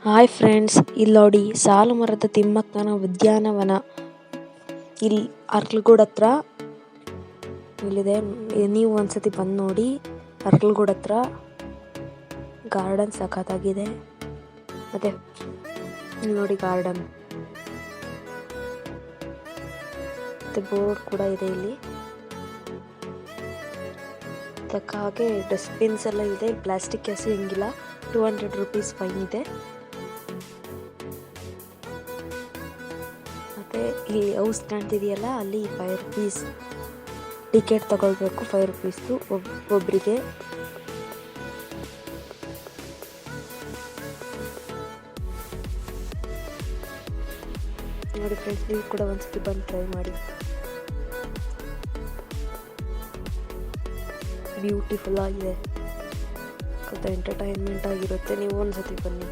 Hi friends, ಇಲ್ಲಿ ನೋಡಿ ಸಾಲು ಮರದ ತಿಮ್ಮಕ್ಕನ ಉದ್ಯಾನವನ. ಇಲ್ಲಿ ಅರ್ಕಲಗೂಡು ಹತ್ರ ಇಲ್ಲಿದೆ. ನೀವು ಒಂದ್ಸತಿ ಬಂದು ನೋಡಿ. ಅರ್ಕಲಗೂಡು ಹತ್ರ ಗಾರ್ಡನ್ ಸಖತ್ತಾಗಿದೆ. ಮತ್ತೆ ಇಲ್ಲಿ ನೋಡಿ ಗಾರ್ಡನ್, ಮತ್ತೆ ಬೋರ್ಡ್ ಕೂಡ ಇದೆ ಇಲ್ಲಿ. ಹಾಗೆ ಡಸ್ಟ್ಬಿನ್ಸ್ ಎಲ್ಲ ಇದೆ. ಪ್ಲಾಸ್ಟಿಕ್ ಎಸೆಯಂಗಿಲ್ಲ. 200 ರೂಪೀಸ್ ಫೈನ್ ಇದೆ. ಮತ್ತೆ ಈ ಹೌಸ್ ಕಾಣ್ತಿದೆಯಲ್ಲ, ಅಲ್ಲಿ 5 ರೂಪೀಸ್ ಟಿಕೆಟ್ ತಗೊಳ್ಬೇಕು. 5 ರೂಪೀಸ್ದು ಒಬ್ಬರಿಗೆ. ನೋಡಿ ಫ್ರೆಂಡ್ಸ್, ನೀವು ಕೂಡ ಒಂದ್ಸತಿ ಬಂದು ಟ್ರೈ ಮಾಡಿ. ಬ್ಯೂಟಿಫುಲ್ ಆಗಿದೆ, ಎಂಟರ್ಟೈನ್ಮೆಂಟ್ ಆಗಿರುತ್ತೆ. ನೀವು ಒಂದ್ಸತಿ ಬನ್ನಿ.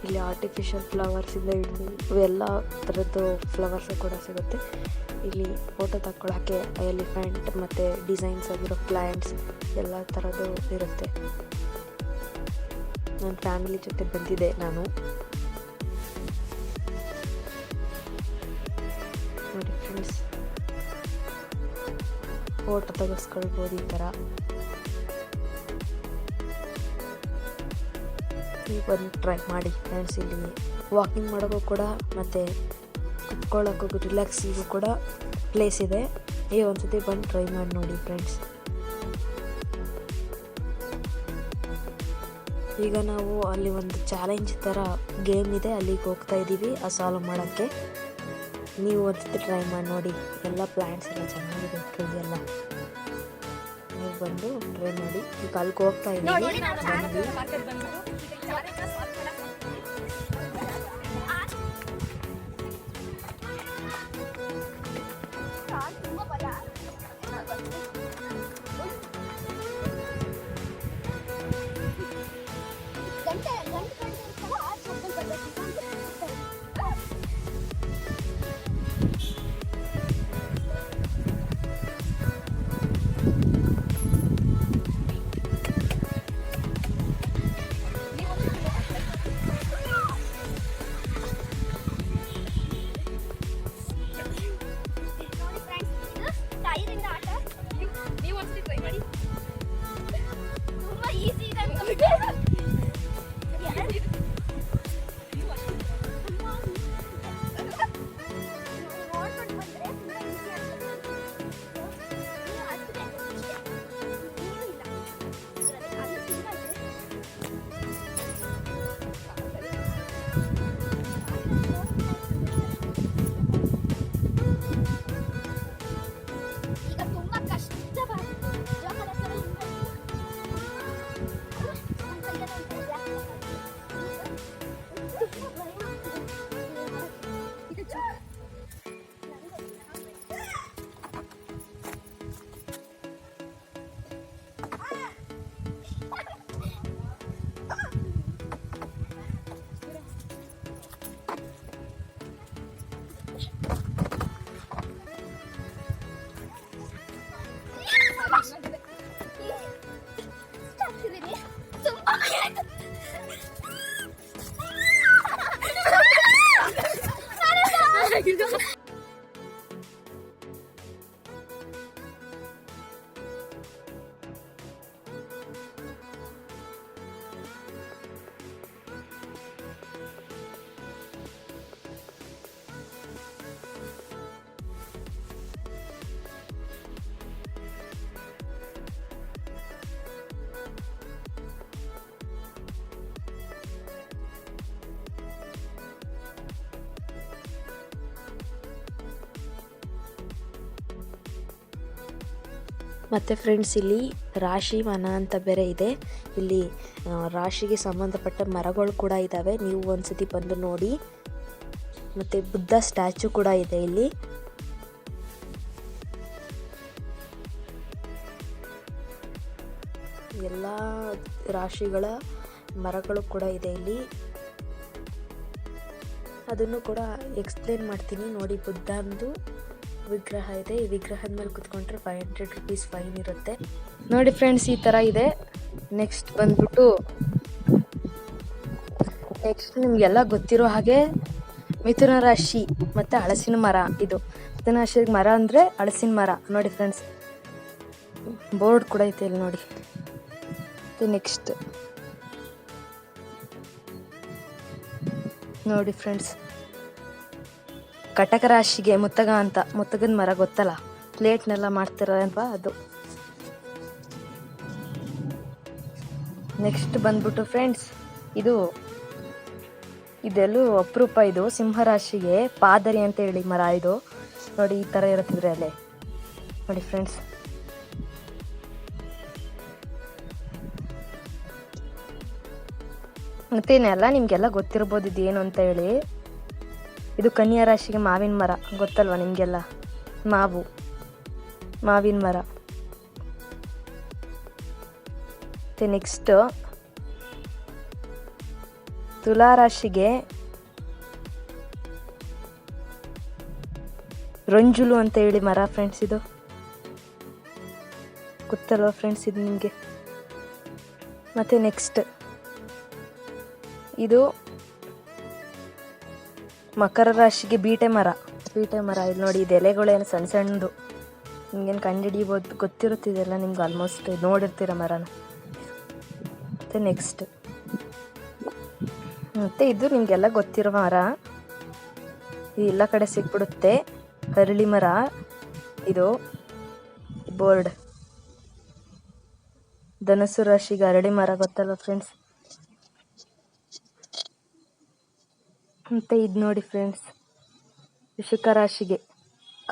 ಇಲ್ಲಿ ಆರ್ಟಿಫಿಷಿಯಲ್ ಫ್ಲವರ್ಸಿಂದ ಹಿಡಿದು ಎಲ್ಲ ಥರದ್ದು ಫ್ಲವರ್ಸ್ ಕೂಡ ಸಿಗುತ್ತೆ. ಇಲ್ಲಿ ಫೋಟೋ ತಗೊಳ್ಳೋಕ್ಕೆ ಎಲಿಫೆಂಟ್ ಮತ್ತು ಡಿಸೈನ್ಸ್ ಆಗಿರೋ ಪ್ಲ್ಯಾಂಟ್ಸ್ ಎಲ್ಲ ಥರದ್ದು ಇರುತ್ತೆ. ನನ್ನ ಫ್ಯಾಮಿಲಿ ಜೊತೆ ಬಂದಿದ್ದೆ ನಾನು. ನೋಡಿ ಫ್ರೆಂಡ್ಸ್, ಫೋಟೋ ತೆಗೆಸ್ಕೊಳ್ಬೋದು ಈ ಥರ. ಬಂದು ಟ್ರೈ ಮಾಡಿ ಫ್ರೆಂಡ್ಸ್. ಇಲ್ಲಿ ವಾಕಿಂಗ್ ಮಾಡೋಕ್ಕೂ ಕೂಡ ಮತ್ತು ಕುತ್ಕೊಳ್ಳೋಕ್ಕೂ ರಿಲ್ಯಾಕ್ಸಿಗೂ ಕೂಡ ಪ್ಲೇಸ್ ಇದೆ. ಒಂದ್ಸತಿ ಬಂದು ಟ್ರೈ ಮಾಡಿ ನೋಡಿ ಫ್ರೆಂಡ್ಸ್. ಈಗ ನಾವು ಅಲ್ಲಿ ಒಂದು ಚಾಲೆಂಜ್ ಥರ ಗೇಮ್ ಇದೆ, ಅಲ್ಲಿಗೆ ಹೋಗ್ತಾ ಇದ್ದೀವಿ ಆ ಸಾಲ್ವ್ ಮಾಡೋಕ್ಕೆ. ನೀವು ಒಂದ್ಸತಿ ಟ್ರೈ ಮಾಡಿ ನೋಡಿ. ಎಲ್ಲ ಪ್ಲ್ಯಾಂಟ್ಸ್ ಎಲ್ಲ ಚೆನ್ನಾಗಿದೆ, ಟ್ರೀ ಎಲ್ಲ. ನೀವು ಬಂದು ಟ್ರೈ ಮಾಡಿ. ಈಗ ಅಲ್ಲಿಗೆ ಹೋಗ್ತಾ ಇದ್ದೀವಿ. ಮತ್ತು ಫ್ರೆಂಡ್ಸ್, ಇಲ್ಲಿ ರಾಶಿ ವನ ಅಂತ ಬೇರೆ ಇದೆ. ಇಲ್ಲಿ ರಾಶಿಗೆ ಸಂಬಂಧಪಟ್ಟ ಮರಗಳು ಕೂಡ ಇದ್ದಾವೆ. ನೀವು ಒಂದ್ಸತಿ ಬಂದು ನೋಡಿ. ಮತ್ತು ಬುದ್ಧ ಸ್ಟ್ಯಾಚು ಕೂಡ ಇದೆ ಇಲ್ಲಿ. ಎಲ್ಲ ರಾಶಿಗಳ ಮರಗಳು ಕೂಡ ಇದೆ ಇಲ್ಲಿ. ಅದನ್ನು ಕೂಡ ಎಕ್ಸ್ಪ್ಲೇನ್ ಮಾಡ್ತೀನಿ ನೋಡಿ. ಬುದ್ಧಂದು ವಿಗ್ರಹ ಇದೆ. ಈ ವಿಗ್ರಹದ ಮೇಲೆ ಕುತ್ಕೊಂಡ್ರೆ 500 ರೂಪೀಸ್ ಫೈನ್ ಇರುತ್ತೆ. ನೋಡಿ ಫ್ರೆಂಡ್ಸ್, ಈ ಥರ ಇದೆ. ನೆಕ್ಸ್ಟ್ ಬಂದ್ಬಿಟ್ಟು ನೆಕ್ಸ್ಟ್ ನಿಮಗೆಲ್ಲ ಗೊತ್ತಿರೋ ಹಾಗೆ ಮಿಥುನ ರಾಶಿ ಮತ್ತು ಹಲಸಿನ ಮರ. ಇದು ಮಿಥುನ ರಾಶಿ ಮರ ಅಂದರೆ ಹಲಸಿನ ಮರ ನೋಡಿ ಫ್ರೆಂಡ್ಸ್. ಬೋರ್ಡ್ ಕೂಡ ಐತೆ ಇಲ್ಲಿ ನೋಡಿ. ನೆಕ್ಸ್ಟ್ ನೋಡಿ ಫ್ರೆಂಡ್ಸ್, ಕಟಕ ರಾಶಿಗೆ ಮುತ್ತಗ ಅಂತ, ಮುತ್ತಗದ ಮರ ಗೊತ್ತಲ್ಲ, ಪ್ಲೇಟ್ನೆಲ್ಲ ಮಾಡ್ತಿರೋಲ್ವಾ ಅದು. ನೆಕ್ಸ್ಟ್ ಬಂದ್ಬಿಟ್ಟು ಫ್ರೆಂಡ್ಸ್, ಇದೆಲ್ಲೂ ಅಪರೂಪ. ಇದು ಸಿಂಹರಾಶಿಗೆ ಪಾದರಿ ಅಂತ ಹೇಳಿ ಮರ. ಇದು ನೋಡಿ ಈ ಥರ ಇರುತ್ತಿದ್ರೆ ಅಲ್ಲೇ ನೋಡಿ ಫ್ರೆಂಡ್ಸ್. ಮತ್ತೇನೆಲ್ಲ ನಿಮಗೆಲ್ಲ ಗೊತ್ತಿರ್ಬೋದು ಇದೇನು ಅಂತ ಹೇಳಿ. ಇದು ಕನ್ಯಾ ರಾಶಿಗೆ ಮಾವಿನ ಮರ ಗೊತ್ತಲ್ವ ನಿಮಗೆಲ್ಲ, ಮಾವಿನ ಮರ. ಮತ್ತು ನೆಕ್ಸ್ಟ್ ತುಲಾ ರಾಶಿಗೆ ರಂಜುಲು ಅಂತ ಹೇಳಿ ಮರ ಫ್ರೆಂಡ್ಸ್. ಇದು ಗೊತ್ತಲ್ವ ಫ್ರೆಂಡ್ಸ್ ಇದು ನಿಮಗೆ. ಮತ್ತು ನೆಕ್ಸ್ಟ್ ಇದು ಮಕರ ರಾಶಿಗೆ ಬೀಟೆ ಮರ. ಇಲ್ಲಿ ನೋಡಿ, ಇದು ಎಲೆಗಳೇನು ಸಣ್ಣ ಸಣ್ಣದು, ನಿಮ್ಗೇನು ಕಂಡುಹಿಡಿಬೋದು, ಗೊತ್ತಿರುತ್ತಿದೆಲ್ಲ ನಿಮ್ಗೆ ಆಲ್ಮೋಸ್ಟ್ ನೋಡಿರ್ತೀರ ಮರನ. ಮತ್ತು ನೆಕ್ಸ್ಟ್ ಇದು ನಿಮಗೆಲ್ಲ ಗೊತ್ತಿರೋ ಮರ, ಇದು ಎಲ್ಲ ಕಡೆ ಸಿಕ್ಬಿಡುತ್ತೆ. ಅರಳಿ ಮರ ಇದು. ಬೋರ್ಡ್ ಧನಸ್ಸು ರಾಶಿಗೆ ಅರಳಿ ಮರ ಗೊತ್ತಲ್ವ ಫ್ರೆಂಡ್ಸ್. ಮತ್ತು ಇದು ನೋಡಿ ಫ್ರೆಂಡ್ಸ್, ವೃಶ್ಚಿಕ ರಾಶಿಗೆ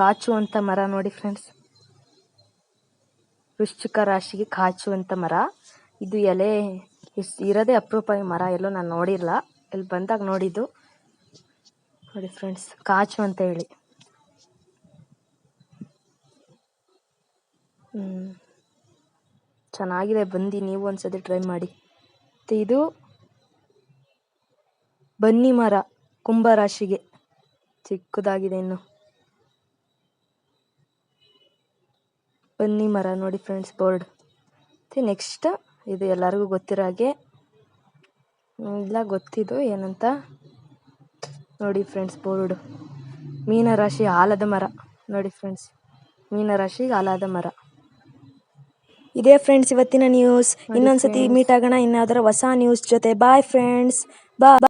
ಕಾಚುವಂಥ ಮರ ನೋಡಿ ಫ್ರೆಂಡ್ಸ್. ವೃಶ್ಚಿಕ ರಾಶಿಗೆ ಕಾಚುವಂಥ ಮರ. ಇದು ಎಲೆ ಇರೋದೇ ಅಪರೂಪ ಈ ಮರ, ಎಲ್ಲೋ ನಾನು ನೋಡಿರಲ್ಲ, ಇಲ್ಲಿ ಬಂದಾಗ ನೋಡಿದ್ದು ನೋಡಿ ಫ್ರೆಂಡ್ಸ್, ಕಾಚು ಅಂತ ಹೇಳಿ. ಚೆನ್ನಾಗಿದೆ, ಬಂದು ನೀವು ಒಂದ್ಸತಿ ಟ್ರೈ ಮಾಡಿ. ಮತ್ತು ಇದು ಬನ್ನಿ ಮರ, ಕುಂಭರಾಶಿಗೆ ಚಿಕ್ಕದಾಗಿದೆ ಇನ್ನು. ಬನ್ನಿ ಮರ ನೋಡಿ ಫ್ರೆಂಡ್ಸ್, ಬೋರ್ಡ್. ಮತ್ತು ನೆಕ್ಸ್ಟ್ ಇದು ಎಲ್ಲರಿಗೂ ಗೊತ್ತಿರೋ ಹಾಗೆ, ಇಲ್ಲ ಗೊತ್ತಿದ್ದು ಏನಂತ ನೋಡಿ ಫ್ರೆಂಡ್ಸ್, ಬೋರ್ಡು ಮೀನರಾಶಿ ಆಲದ ಮರ ನೋಡಿ ಫ್ರೆಂಡ್ಸ್. ಮೀನರಾಶಿಗೆ ಆಲದ ಮರ. ಇದೇ ಫ್ರೆಂಡ್ಸ್ ಇವತ್ತಿನ ನ್ಯೂಸ್. ಇನ್ನೊಂದ್ಸತಿ ಮೀಟ್ ಆಗೋಣ ಇನ್ನಾವುದರ ಹೊಸ ನ್ಯೂಸ್ ಜೊತೆ. ಬಾಯ್ ಫ್ರೆಂಡ್ಸ್, ಬಾಯ್.